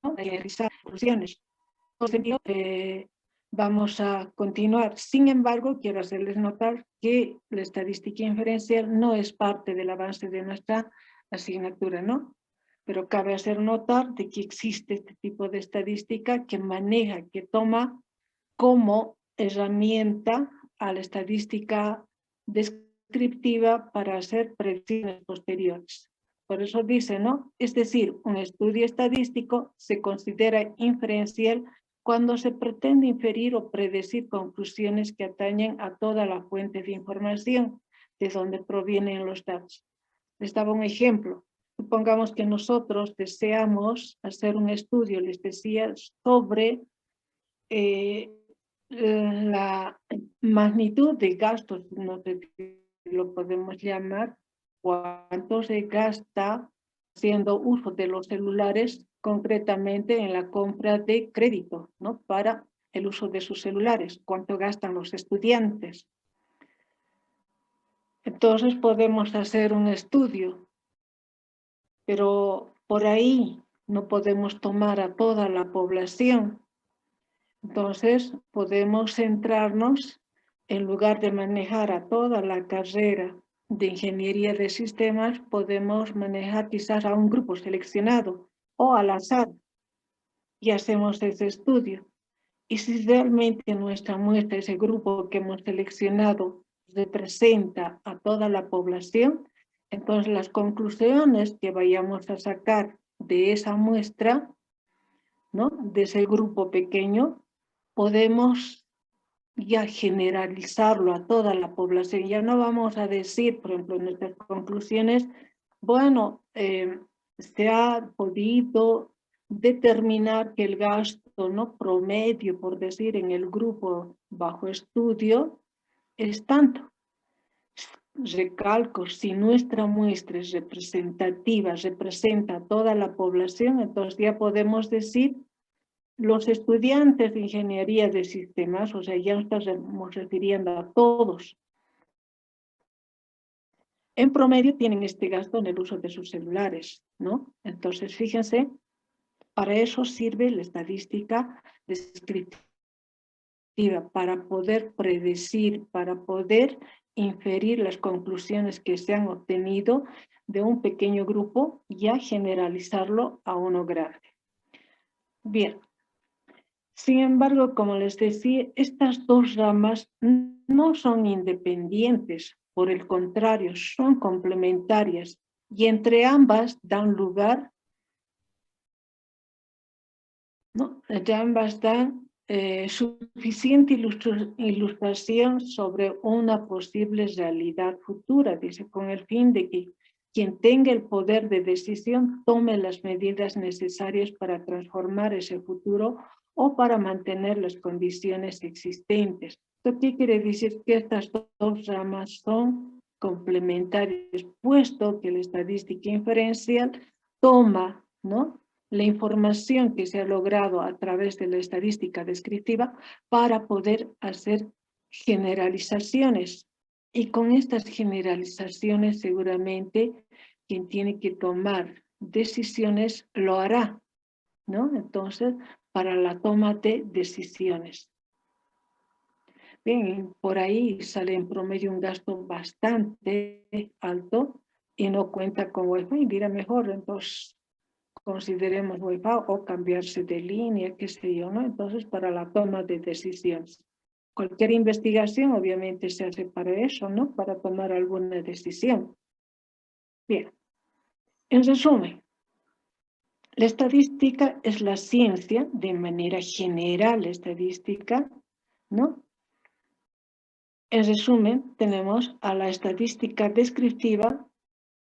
realizar conclusiones. Vamos a continuar. Sin embargo, quiero hacerles notar que la estadística inferencial no es parte del avance de nuestra asignatura, ¿no? Pero cabe hacer notar de que existe este tipo de estadística que maneja, que toma como herramienta a la estadística descriptiva para hacer predicciones posteriores. Por eso dice, ¿no? Es decir, un estudio estadístico se considera inferencial cuando se pretende inferir o predecir conclusiones que atañen a toda la fuente de información de donde provienen los datos. Les daba un ejemplo. Supongamos que nosotros deseamos hacer un estudio, les decía, sobre la magnitud de gastos, no sé si lo podemos llamar, cuánto se gasta haciendo uso de los celulares, concretamente en la compra de crédito, ¿no? Para el uso de sus celulares, cuánto gastan los estudiantes. Entonces podemos hacer un estudio, pero por ahí no podemos tomar a toda la población. Entonces podemos centrarnos, en lugar de manejar a toda la carrera de ingeniería de sistemas, podemos manejar quizás a un grupo seleccionado o al azar y hacemos ese estudio. Y si realmente nuestra muestra, ese grupo que hemos seleccionado, representa a toda la población, entonces las conclusiones que vayamos a sacar de esa muestra, ¿no? De ese grupo pequeño, podemos ya generalizarlo a toda la población. Ya no vamos a decir, por ejemplo, en nuestras conclusiones, bueno, se ha podido determinar que el gasto, ¿no? Promedio, por decir, en el grupo bajo estudio es tanto. Recalco, si nuestra muestra es representativa, representa a toda la población, entonces ya podemos decir los estudiantes de ingeniería de sistemas, o sea, ya nos estamos refiriendo a todos, en promedio tienen este gasto en el uso de sus celulares, ¿no? Entonces, fíjense, para eso sirve la estadística descriptiva, para poder predecir, para poder inferir las conclusiones que se han obtenido de un pequeño grupo y a generalizarlo a uno grande. Bien. Sin embargo, como les decía, estas dos ramas no son independientes, por el contrario, son complementarias y entre ambas dan lugar, ¿no? Entre ambas dan suficiente ilustración sobre una posible realidad futura, dice, con el fin de que quien tenga el poder de decisión tome las medidas necesarias para transformar ese futuro o para mantener las condiciones existentes. ¿Esto qué quiere decir? Que estas dos ramas son complementarias, puesto que la estadística inferencial toma, ¿no?, la información que se ha logrado a través de la estadística descriptiva para poder hacer generalizaciones. Y con estas generalizaciones seguramente quien tiene que tomar decisiones lo hará, ¿no? Entonces, para la toma de decisiones. Bien, por ahí sale en promedio un gasto bastante alto y no cuenta con Wi-Fi, dirá mejor, entonces consideremos Wi-Fi o cambiarse de línea, qué sé yo, ¿no? Entonces, para la toma de decisiones. Cualquier investigación obviamente se hace para eso, ¿no? Para tomar alguna decisión. Bien, en resumen, la estadística es la ciencia, de manera general, la estadística, ¿no? En resumen, tenemos a la estadística descriptiva,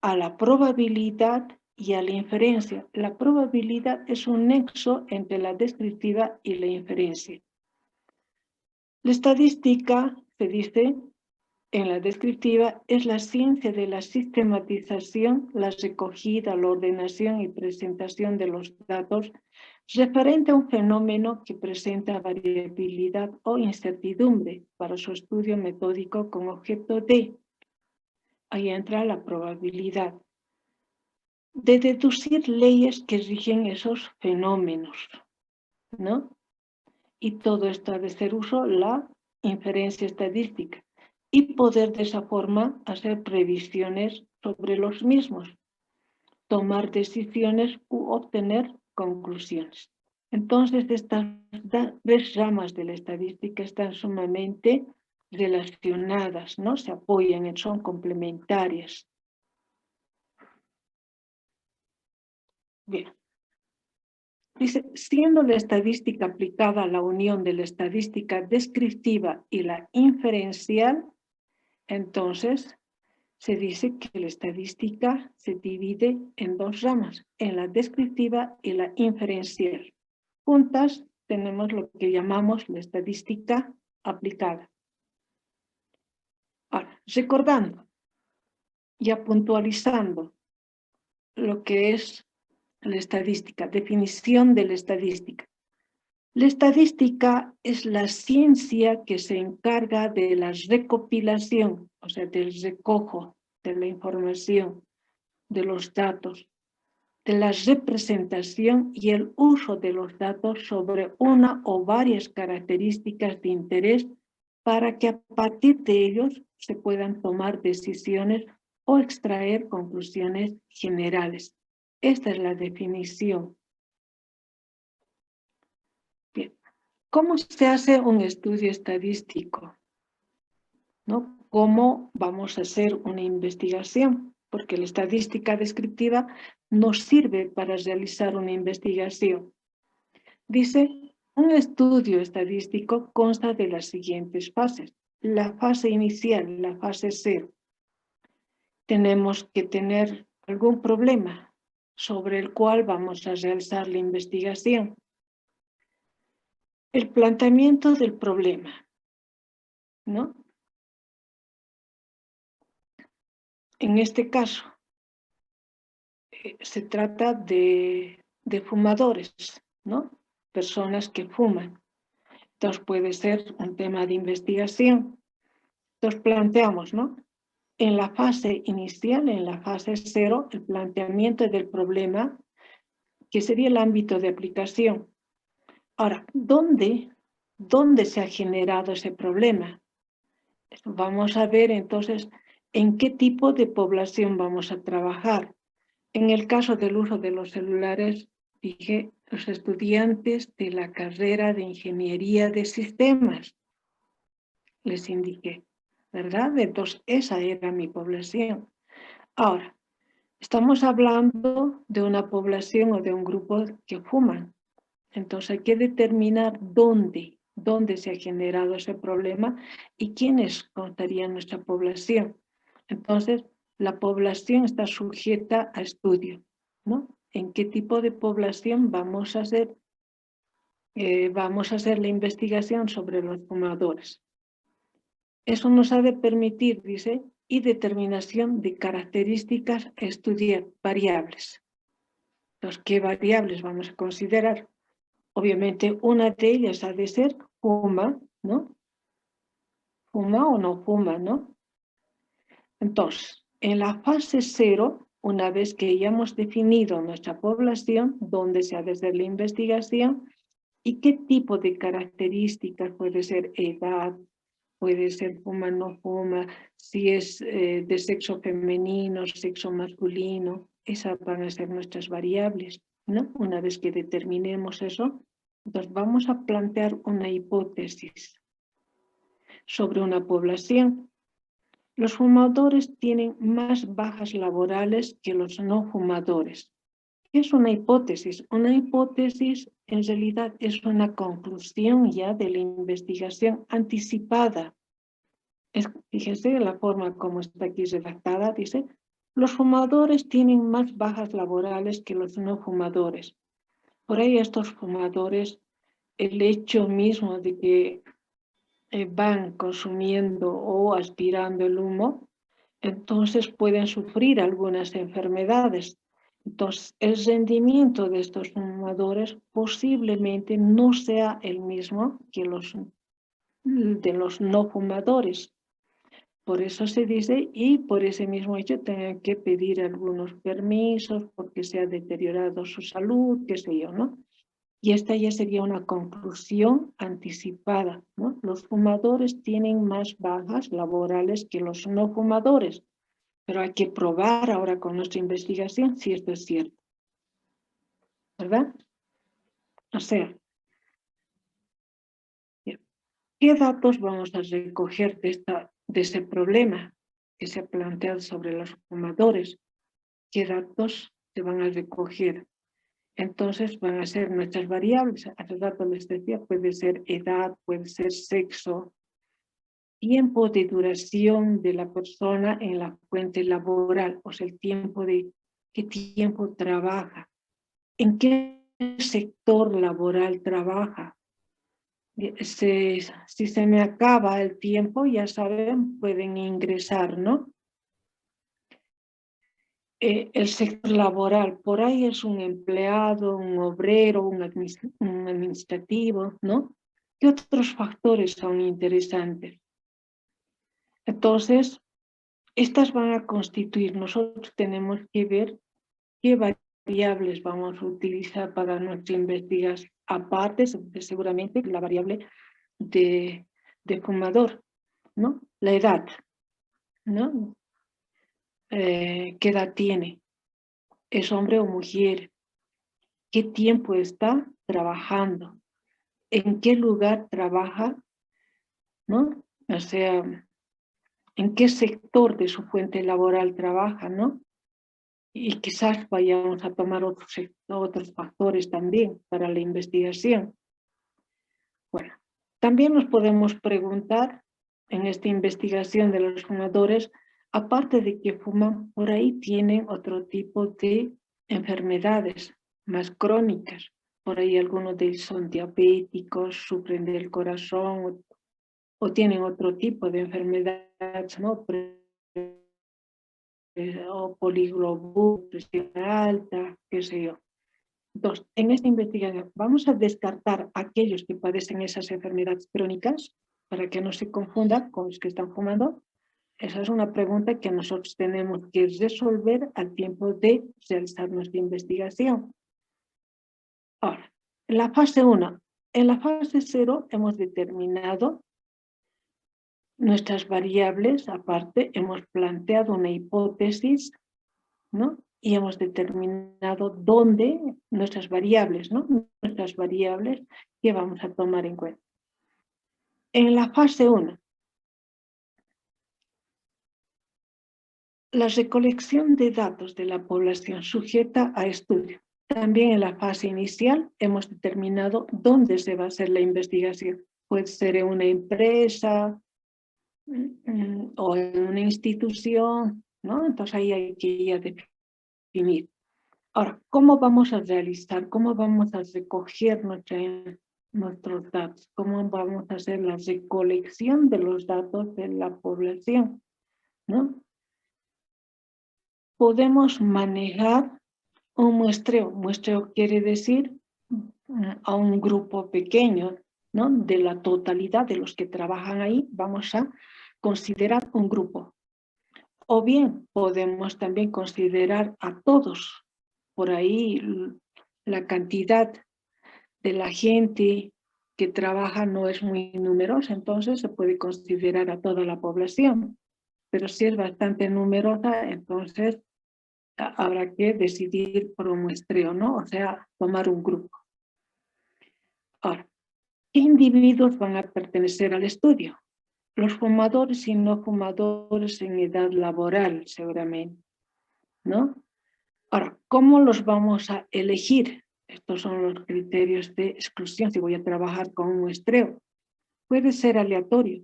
a la probabilidad y a la inferencia. La probabilidad es un nexo entre la descriptiva y la inferencia. La estadística, se dice en la descriptiva, es la ciencia de la sistematización, la recogida, la ordenación y presentación de los datos referente a un fenómeno que presenta variabilidad o incertidumbre para su estudio metódico con objeto de. Ahí entra la probabilidad. de deducir leyes que rigen esos fenómenos, ¿no? Y todo esto ha de ser uso la inferencia estadística y poder de esa forma hacer previsiones sobre los mismos, tomar decisiones u obtener conclusiones. Entonces, estas tres ramas de la estadística están sumamente relacionadas, ¿no? Se apoyan, son complementarias. Bien. Dice, siendo la estadística aplicada a la unión de la estadística descriptiva y la inferencial, entonces se dice que la estadística se divide en dos ramas, en la descriptiva y la inferencial. Juntas tenemos lo que llamamos la estadística aplicada. Ahora, recordando, ya puntualizando lo que es la estadística, definición de la estadística. La estadística es la ciencia que se encarga de la recopilación, o sea, del recojo de la información, de los datos, de la representación y el uso de los datos sobre una o varias características de interés para que a partir de ellos se puedan tomar decisiones o extraer conclusiones generales. Esta es la definición. Bien. ¿Cómo se hace un estudio estadístico? ¿No? ¿Cómo vamos a hacer una investigación? Porque la estadística descriptiva nos sirve para realizar una investigación. Dice, un estudio estadístico consta de las siguientes fases. La fase inicial, la fase 0. Tenemos que tener algún problema sobre el cual vamos a realizar la investigación. El planteamiento del problema, ¿no? En este caso, se trata de fumadores, ¿no? Personas que fuman. Entonces puede ser un tema de investigación. Entonces planteamos, ¿no? En la fase inicial, en la fase 0, el planteamiento del problema, que sería el ámbito de aplicación. Ahora, ¿dónde se ha generado ese problema? Vamos a ver entonces en qué tipo de población vamos a trabajar. En el caso del uso de los celulares, dije, los estudiantes de la carrera de Ingeniería de Sistemas, les indiqué, ¿verdad? Entonces, esa era mi población. Ahora, estamos hablando de una población o de un grupo que fuman. Entonces, hay que determinar dónde se ha generado ese problema y quiénes contarían nuestra población. Entonces, la población está sujeta a estudio, ¿no? ¿En qué tipo de población vamos a hacer la investigación sobre los fumadores? Eso nos ha de permitir, dice, y determinación de características a estudiar, variables. Entonces, ¿qué variables vamos a considerar? Obviamente, una de ellas ha de ser fuma, ¿no? Fuma o no fuma, ¿no? Entonces, en la fase 0, una vez que ya hemos definido nuestra población, dónde se ha de hacer la investigación y qué tipo de características, puede ser edad, puede ser fuma, no fuma, si es de sexo femenino, sexo masculino, esas van a ser nuestras variables, ¿no? Una vez que determinemos eso, entonces vamos a plantear una hipótesis sobre una población. Los fumadores tienen más bajas laborales que los no fumadores. ¿Qué es una hipótesis? Una hipótesis en realidad es una conclusión ya de la investigación anticipada. Fíjense la forma como está aquí redactada, dice, los fumadores tienen más bajas laborales que los no fumadores. Por ahí estos fumadores, el hecho mismo de que van consumiendo o aspirando el humo, entonces pueden sufrir algunas enfermedades. Entonces, el rendimiento de estos fumadores posiblemente no sea el mismo que de los no fumadores. Por eso se dice, y por ese mismo hecho tengan que pedir algunos permisos porque se ha deteriorado su salud, qué sé yo, ¿no? Y esta ya sería una conclusión anticipada, ¿no? Los fumadores tienen más bajas laborales que los no fumadores, pero hay que probar ahora con nuestra investigación si esto es cierto, ¿verdad? O sea, ¿qué datos vamos a recoger de ese problema que se ha planteado sobre los fumadores? ¿Qué datos se van a recoger? Entonces van a ser nuestras variables. Hace rato les decía, puede ser edad, puede ser sexo, tiempo de duración de la persona en la fuente laboral, o sea, el tiempo de qué tiempo trabaja, en qué sector laboral trabaja. Si se me acaba el tiempo, ya saben, pueden ingresar, ¿no? El sector laboral, por ahí es un empleado, un obrero, un administrativo, ¿no? ¿Qué otros factores son interesantes? Entonces, estas van a constituir, nosotros tenemos que ver qué variables vamos a utilizar para nuestra investigación, aparte seguramente la variable de fumador, ¿no? La edad, ¿no? ¿Qué edad tiene? ¿Es hombre o mujer? ¿Qué tiempo está trabajando? ¿En qué lugar trabaja? ¿No? O sea, ¿en qué sector de su fuente laboral trabaja? ¿No? Y quizás vayamos a tomar otros factores también para la investigación. Bueno, también nos podemos preguntar en esta investigación de los fumadores, aparte de que fuman, por ahí tienen otro tipo de enfermedades más crónicas. Por ahí algunos de ellos son diabéticos, sufren del corazón o tienen otro tipo de enfermedades, ¿no? O poliglobus, presión alta, qué sé yo. Entonces, en esta investigación vamos a descartar aquellos que padecen esas enfermedades crónicas para que no se confunda con los que están fumando. Esa es una pregunta que nosotros tenemos que resolver al tiempo de realizar nuestra investigación. Ahora, en la fase 1, en la fase 0 hemos determinado nuestras variables, aparte hemos planteado una hipótesis, ¿no? Y hemos determinado dónde nuestras variables, ¿no? Nuestras variables que vamos a tomar en cuenta. En la fase 1, la recolección de datos de la población sujeta a estudio. También en la fase inicial hemos determinado dónde se va a hacer la investigación. Puede ser en una empresa o en una institución, ¿no? Entonces ahí hay que ir a definir. Ahora, ¿cómo vamos a realizar, cómo vamos a recoger nuestros datos? ¿Cómo vamos a hacer la recolección de los datos de la población? ¿No? Podemos manejar un muestreo. Muestreo quiere decir a un grupo pequeño, ¿no? De la totalidad de los que trabajan ahí, vamos a considerar un grupo. O bien podemos también considerar a todos. Por ahí la cantidad de la gente que trabaja no es muy numerosa, entonces se puede considerar a toda la población. Pero si es bastante numerosa, entonces habrá que decidir por un muestreo, ¿no? O sea, tomar un grupo. Ahora, ¿qué individuos van a pertenecer al estudio? Los fumadores y no fumadores en edad laboral, seguramente, ¿no? Ahora, ¿cómo los vamos a elegir? Estos son los criterios de exclusión si voy a trabajar con un muestreo. Puede ser aleatorio.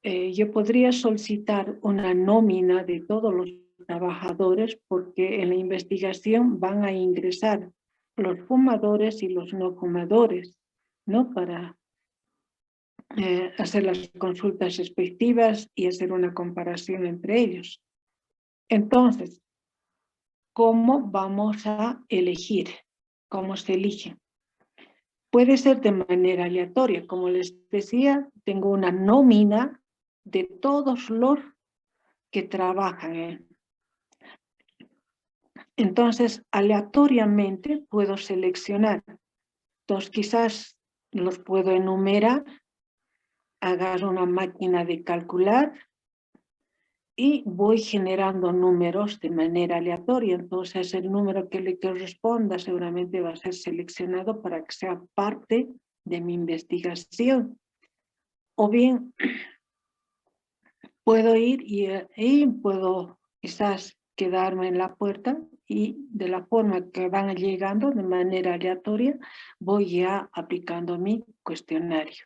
Yo podría solicitar una nómina de todos los trabajadores porque en la investigación van a ingresar los fumadores y los no fumadores, ¿no? Para hacer las consultas respectivas y hacer una comparación entre ellos. Entonces, ¿cómo vamos a elegir? ¿Cómo se elige? Puede ser de manera aleatoria. Como les decía, tengo una nómina de todos los que trabajan. Entonces, aleatoriamente puedo seleccionar. Entonces, quizás los puedo enumerar, agarro una máquina de calcular y voy generando números de manera aleatoria. Entonces, el número que le corresponda seguramente va a ser seleccionado para que sea parte de mi investigación. O bien, puedo ir y puedo quizás quedarme en la puerta y de la forma que van llegando de manera aleatoria, voy ya aplicando mi cuestionario,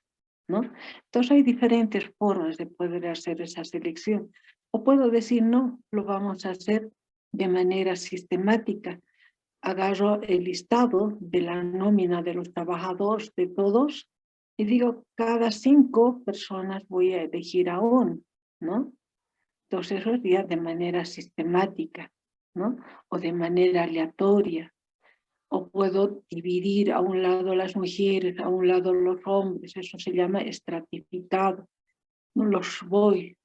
¿no? Entonces hay diferentes formas de poder hacer esa selección. O puedo decir, no, lo vamos a hacer de manera sistemática. Agarro el listado de la nómina de los trabajadores, de todos, y digo, cada 5 personas voy a elegir a uno, ¿no? Entonces eso es ya de manera sistemática, ¿no? O de manera aleatoria. O puedo dividir a un lado las mujeres, a un lado los hombres, eso se llama estratificado. ¿No? Los voy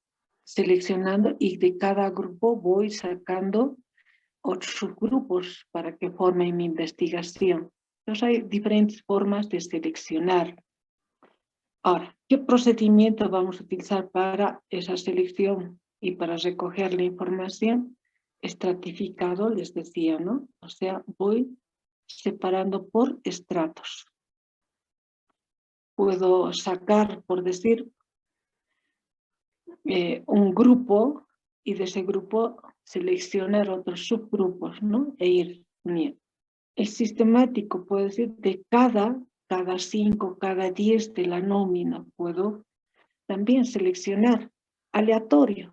seleccionando y de cada grupo voy sacando otros subgrupos para que formen mi investigación. Entonces hay diferentes formas de seleccionar. Ahora, ¿qué procedimiento vamos a utilizar para esa selección y para recoger la información? Estratificado, les decía, ¿no? O sea, voy separando por estratos. Puedo sacar, por decir, un grupo y de ese grupo seleccionar otros subgrupos, ¿no? E ir uniendo. El sistemático puede decir de cada 5, cada 10 de la nómina, puedo también seleccionar aleatorio.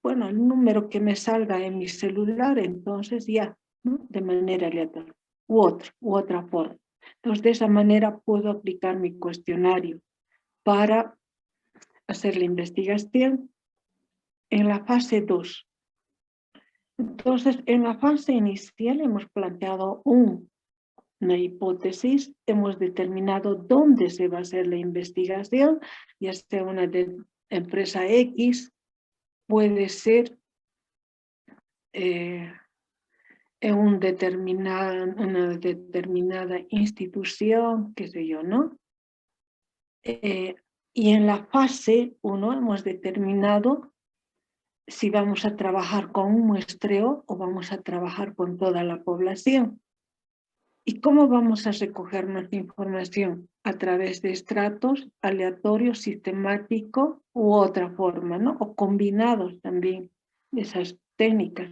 Bueno, el número que me salga en mi celular, entonces ya, ¿no? De manera aleatoria. U otra forma. Entonces, de esa manera puedo aplicar mi cuestionario para hacer la investigación en la fase 2. Entonces, en la fase inicial hemos planteado una hipótesis, hemos determinado dónde se va a hacer la investigación, ya sea una de empresa X, puede ser en una determinada institución, qué sé yo, ¿no? Y en la fase 1 hemos determinado si vamos a trabajar con un muestreo o vamos a trabajar con toda la población. ¿Y cómo vamos a recoger nuestra información? A través de estratos aleatorios, sistemático u otra forma, ¿no? O combinados también esas técnicas.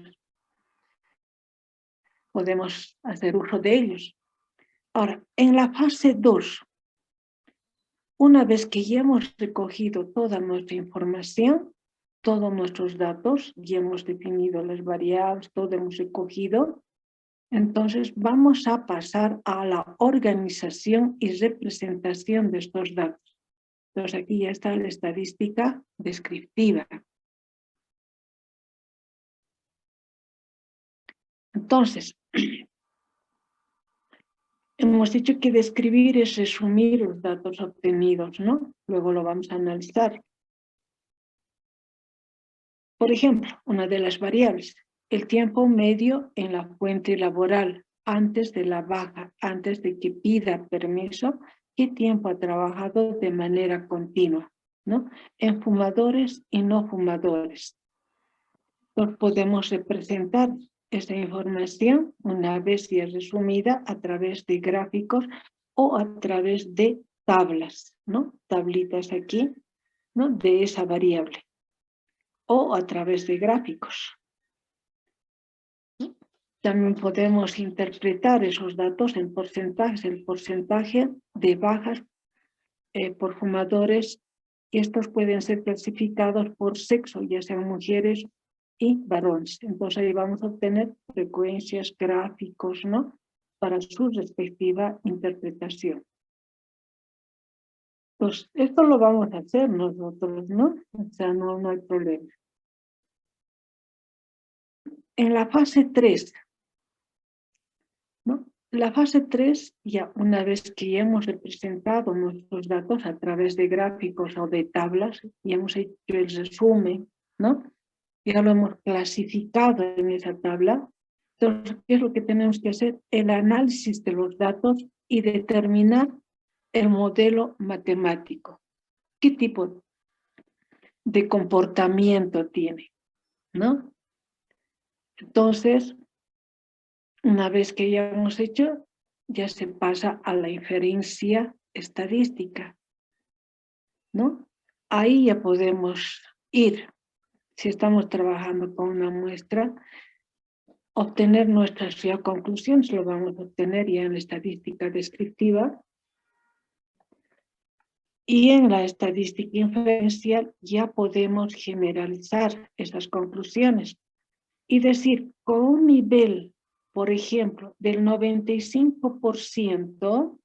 Podemos hacer uso de ellos. Ahora, en la fase 2, una vez que ya hemos recogido toda nuestra información, todos nuestros datos, ya hemos definido las variables, todo hemos recogido, entonces vamos a pasar a la organización y representación de estos datos. Entonces aquí ya está la estadística descriptiva. Entonces, hemos dicho que describir es resumir los datos obtenidos, ¿no? Luego lo vamos a analizar. Por ejemplo, una de las variables, el tiempo medio en la fuente laboral antes de la baja, antes de que pida permiso, qué tiempo ha trabajado de manera continua, ¿no? En fumadores y no fumadores. Entonces podemos representar esa información una vez ya resumida a través de gráficos o a través de tablas, ¿no? Tablitas aquí, ¿no? De esa variable. O a través de gráficos. También podemos interpretar esos datos en porcentajes, el porcentaje de bajas por fumadores, y estos pueden ser clasificados por sexo, ya sean mujeres y varones. Entonces ahí vamos a obtener frecuencias, gráficos, ¿no? Para su respectiva interpretación. Pues esto lo vamos a hacer nosotros, ¿no? O sea, no hay problema. En la fase 3, ¿no? La fase 3, ya una vez que ya hemos representado nuestros datos a través de gráficos o de tablas, y hemos hecho el resumen, ¿no? ya lo hemos clasificado en esa tabla. Entonces, ¿qué es lo que tenemos que hacer? El análisis de los datos y determinar el modelo matemático. ¿Qué tipo de comportamiento tiene? ¿No? Entonces, una vez que ya hemos hecho, ya se pasa a la inferencia estadística, ¿no? Ahí ya podemos ir, si estamos trabajando con una muestra, obtener nuestras ya conclusiones, lo vamos a obtener ya en la estadística descriptiva, y en la estadística inferencial ya podemos generalizar esas conclusiones y decir, con un nivel, por ejemplo, del 95%,